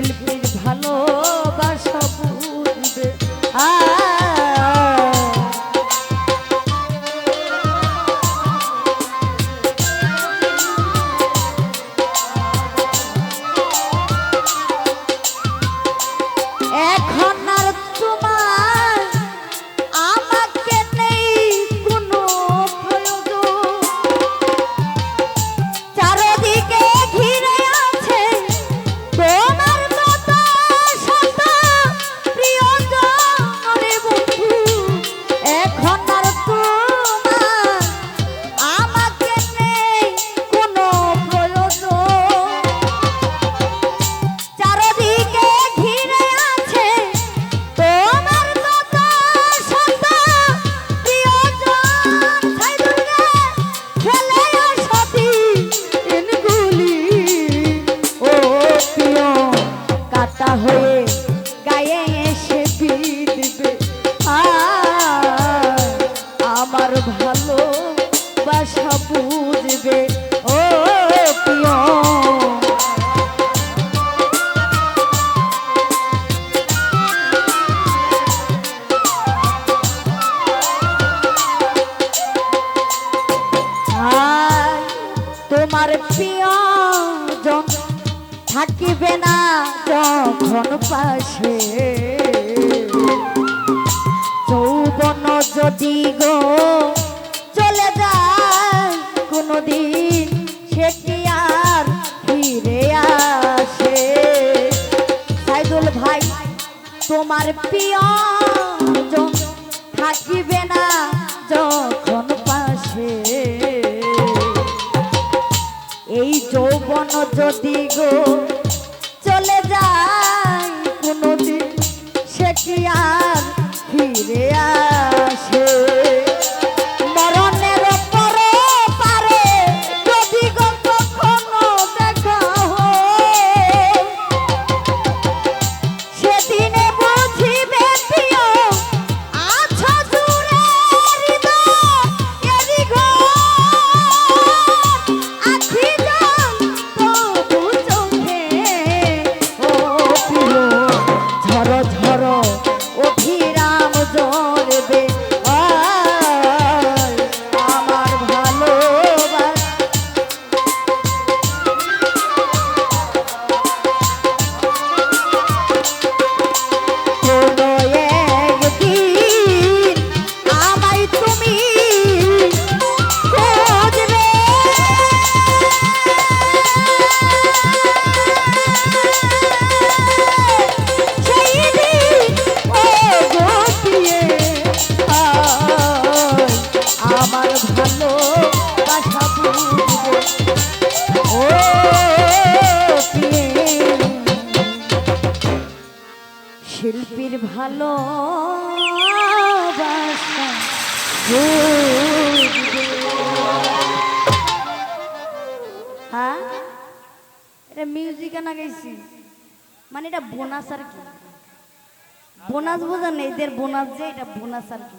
শিল্পীর ভালোবাসা বুঝবে এখন আর তোমার আমাকে নেই কোনো প্রয়োজন চারিদিকে ঘিরে আছে তোমার কত শত প্রিয়জন রে বন্ধু এখন আর তোমার আমাকে নেই কোনো প্রয়োজন চারিদিকে ঘিরে আছে তোমার কত শত প্রিয়জন সাইদুলকে ফেলে সতী দিনগুলি ও প্রিয় কাটা হয়ে গায়ে এসে বিঁধবে আমার ভালো বাসা বুঝবে ও প্রিয় তোমার প্রিয়জন থাকিবে না যখন পাশে যৌবন যদি গো চলে যায় কোনদিন সেটি আর ফিরে আসে সাইদুল ভাই তোমার প্রিয়জন থাকিবে না যখন পাশে এই যৌবন যদি গো চলে যায় কোনদিন সে কি আর ফিরে আসে মরণের পরে পারে যদি গো কখনো দেখা হয় সেদিনে বুঝিবে প্রিয় আছো দূরে হৃদয় এরি ঘর আখি জল তবু চোখে ও প্রিয় ঝড় ঝড় অভিরাম জ্বলবে আমার ভালোবাসা কোনো একদিন আমায় তুমি খুঁজবে সেই দিন ও গো প্রিয়ে আমার ভালোবাসা বুঝবে ও প্রিয়ে শিল্পীর ভালোবাসা বুঝবে হ্যাঁ এটা মিউজিক না গাইছি মানে এটা বোনাস আর কি বোনাস বোঝা নেই এদের বোনাস যে এটা বোনাস আর কি